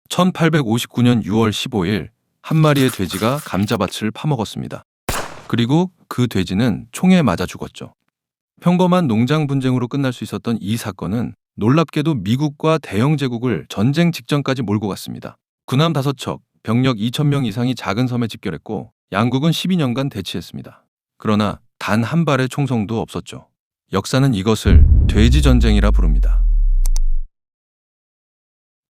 1859년 6월 15일 한 마리의 돼지가 감자밭을 파먹었습니다. 그리고 그 돼지는 총에 맞아 죽었죠. 평범한 농장 분쟁으로 끝날 수 있었던 이 사건은 놀랍게도 미국과 대영 제국을 전쟁 직전까지 몰고 갔습니다. 군함 5척, 병력 2,000명 이상이 작은 섬에 집결했고 양국은 12년간 대치했습니다. 그러나 단 한 발의 총성도 없었죠. 역사는 이것을 돼지 전쟁이라 부릅니다.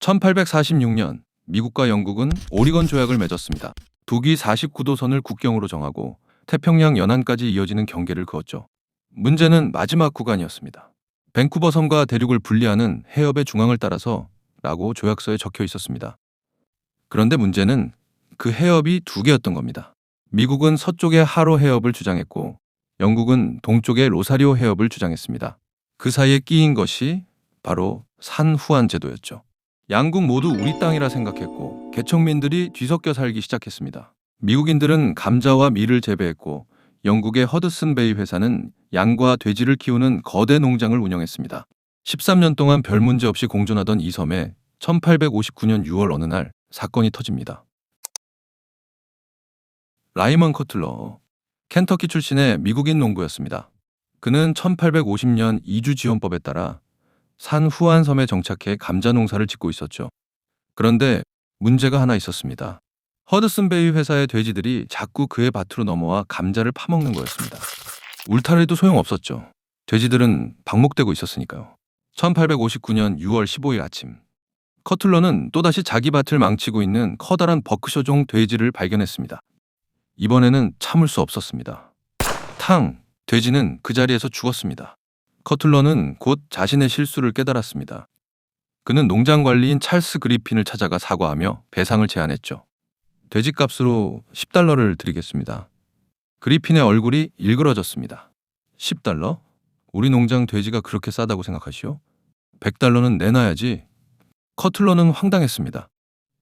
1846년 미국과 영국은 오리건 조약을 맺었습니다. 북위 49도선을 국경으로 정하고 태평양 연안까지 이어지는 경계를 그었죠. 문제는 마지막 구간이었습니다. 밴쿠버 섬과 대륙을 분리하는 해협의 중앙을 따라서 라고 조약서에 적혀 있었습니다. 그런데 문제는 그 해협이 두 개였던 겁니다. 미국은 서쪽의 하로 해협을 주장했고 영국은 동쪽의 로사리오 해협을 주장했습니다. 그 사이에 끼인 것이 바로 산후안 제도였죠. 양국 모두 우리 땅이라 생각했고 개척민들이 뒤섞여 살기 시작했습니다. 미국인들은 감자와 밀을 재배했고 영국의 허드슨 베이 회사는 양과 돼지를 키우는 거대 농장을 운영했습니다. 13년 동안 별 문제 없이 공존하던 이 섬에 1859년 6월 어느 날 사건이 터집니다. 라이먼 커틀러, 켄터키 출신의 미국인 농부였습니다. 그는 1850년 이주지원법에 따라 산후안 섬에 정착해 감자 농사를 짓고 있었죠. 그런데 문제가 하나 있었습니다. 허드슨 베이 회사의 돼지들이 자꾸 그의 밭으로 넘어와 감자를 파먹는 거였습니다. 울타리도 소용없었죠. 돼지들은 방목되고 있었으니까요. 1859년 6월 15일 아침, 커틀러는 또다시 자기 밭을 망치고 있는 커다란 버크셔종 돼지를 발견했습니다. 이번에는 참을 수 없었습니다. 탕! 돼지는 그 자리에서 죽었습니다. 커틀러는 곧 자신의 실수를 깨달았습니다. 그는 농장 관리인 찰스 그리핀을 찾아가 사과하며 배상을 제안했죠. 돼지값으로 $10를 드리겠습니다. 그리핀의 얼굴이 일그러졌습니다. $10? 우리 농장 돼지가 그렇게 싸다고 생각하시오? $100는 내놔야지. 커틀러는 황당했습니다.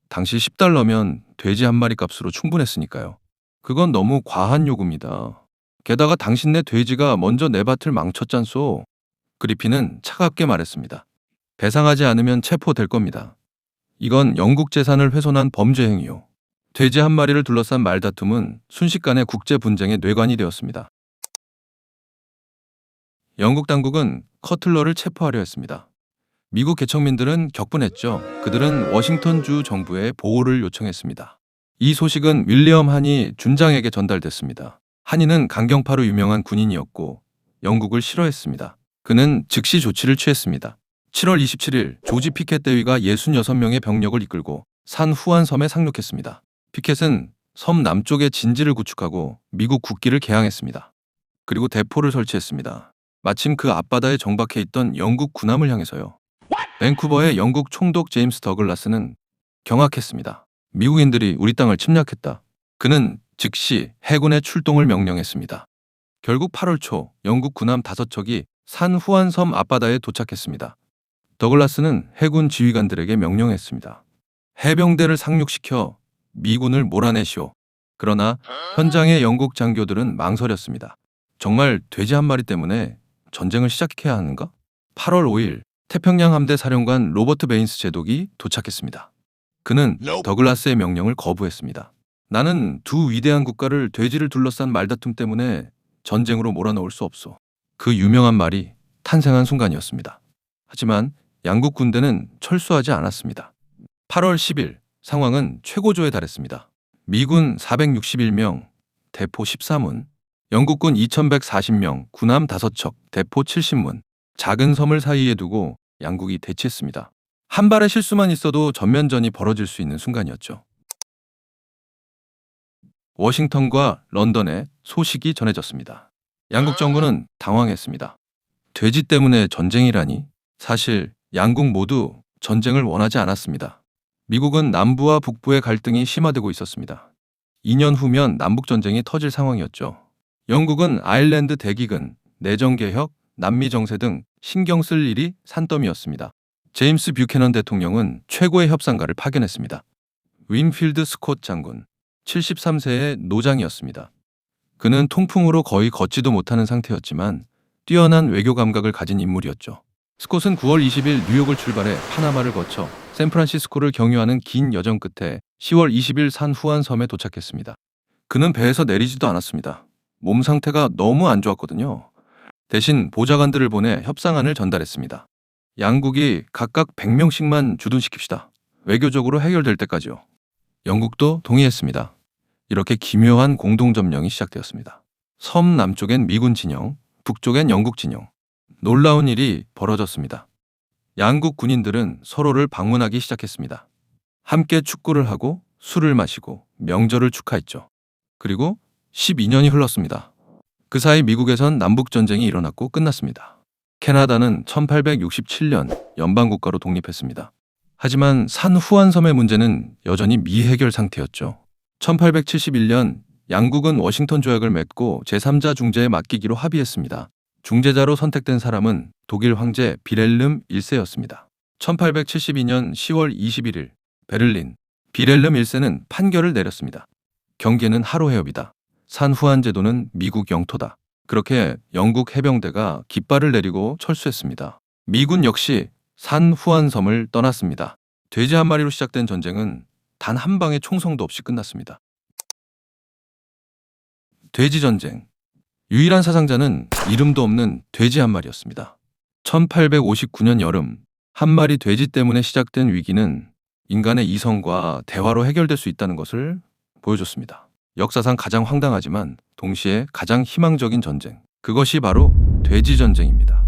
당시 $10면 돼지 한 마리 값으로 충분했으니까요. 그건 너무 과한 요구입니다. 게다가 당신네 돼지가 먼저 내 밭을 망쳤잖소. 그리핀은 차갑게 말했습니다. 배상하지 않으면 체포될 겁니다. 이건 영국 재산을 훼손한 범죄 행위요. 돼지 한 마리를 둘러싼 말다툼은 순식간에 국제 분쟁의 뇌관이 되었습니다. 영국 당국은 커틀러를 체포하려 했습니다. 미국 개척민들은 격분했죠. 그들은 워싱턴주 정부에 보호를 요청했습니다. 이 소식은 윌리엄 한이 준장에게 전달됐습니다. 한이는 강경파로 유명한 군인이었고 영국을 싫어했습니다. 그는 즉시 조치를 취했습니다. 7월 27일 조지 피켓 대위가 66명의 병력을 이끌고 산후안 섬에 상륙했습니다. 피켓은 섬 남쪽에 진지를 구축하고 미국 국기를 개항했습니다. 그리고 대포를 설치했습니다. 마침 그 앞바다에 정박해 있던 영국 군함을 향해서요. 밴쿠버의 영국 총독 제임스 더글라스는 경악했습니다. 미국인들이 우리 땅을 침략했다. 그는 즉시 해군의 출동을 명령했습니다. 결국 8월 초 영국 군함 5척이 산후안 섬 앞바다에 도착했습니다. 더글라스는 해군 지휘관들에게 명령했습니다. 해병대를 상륙시켜 미군을 몰아내시오. 그러나 현장의 영국 장교들은 망설였습니다. 정말 돼지 한 마리 때문에 전쟁을 시작해야 하는가? 8월 5일 태평양 함대 사령관 로버트 베인스 제독이 도착했습니다. 그는 더글라스의 명령을 거부했습니다. 나는 두 위대한 국가를 돼지를 둘러싼 말다툼 때문에 전쟁으로 몰아넣을 수 없소. 그 유명한 말이 탄생한 순간이었습니다. 하지만 양국 군대는 철수하지 않았습니다. 8월 10일 상황은 최고조에 달했습니다. 미군 461명, 대포 13문, 영국군 2140명, 군함 5척, 대포 70문, 작은 섬을 사이에 두고 양국이 대치했습니다. 한 발의 실수만 있어도 전면전이 벌어질 수 있는 순간이었죠. 워싱턴과 런던에 소식이 전해졌습니다. 양국 정부는 당황했습니다. 돼지 때문에 전쟁이라니? 사실 양국 모두 전쟁을 원하지 않았습니다. 미국은 남부와 북부의 갈등이 심화되고 있었습니다. 2년 후면 남북전쟁이 터질 상황이었죠. 영국은 아일랜드 대기근, 내정개혁, 남미 정세 등 신경 쓸 일이 산더미였습니다. 제임스 뷰캐넌 대통령은 최고의 협상가를 파견했습니다. 윈필드 스콧 장군, 73세의 노장이었습니다. 그는 통풍으로 거의 걷지도 못하는 상태였지만 뛰어난 외교 감각을 가진 인물이었죠. 스콧은 9월 20일 뉴욕을 출발해 파나마를 거쳐 샌프란시스코를 경유하는 긴 여정 끝에 10월 20일 산 후안섬에 도착했습니다. 그는 배에서 내리지도 않았습니다. 몸 상태가 너무 안 좋았거든요. 대신 보좌관들을 보내 협상안을 전달했습니다. 양국이 각각 100명씩만 주둔시킵시다. 외교적으로 해결될 때까지요. 영국도 동의했습니다. 이렇게 기묘한 공동점령이 시작되었습니다. 섬 남쪽엔 미군 진영, 북쪽엔 영국 진영. 놀라운 일이 벌어졌습니다. 양국 군인들은 서로를 방문하기 시작했습니다. 함께 축구를 하고 술을 마시고 명절을 축하했죠. 그리고 12년이 흘렀습니다. 그 사이 미국에선 남북전쟁이 일어났고 끝났습니다. 캐나다는 1867년 연방국가로 독립했습니다. 하지만 산 후안섬의 문제는 여전히 미해결 상태였죠. 1871년 양국은 워싱턴 조약을 맺고 제3자 중재에 맡기기로 합의했습니다. 중재자로 선택된 사람은 독일 황제 빌헬름 1세였습니다. 1872년 10월 21일 베를린, 빌헬름 1세는 판결을 내렸습니다. 경계는 하로 해협이다. 산 후안 제도는 미국 영토다. 그렇게 영국 해병대가 깃발을 내리고 철수했습니다. 미군 역시 산 후안 섬을 떠났습니다. 돼지 한 마리로 시작된 전쟁은 단 한 방의 총성도 없이 끝났습니다. 돼지 전쟁. 유일한 사상자는 이름도 없는 돼지 한 마리였습니다. 1859년 여름, 한 마리 돼지 때문에 시작된 위기는 인간의 이성과 대화로 해결될 수 있다는 것을 보여줬습니다. 역사상 가장 황당하지만 동시에 가장 희망적인 전쟁. 그것이 바로 돼지 전쟁입니다.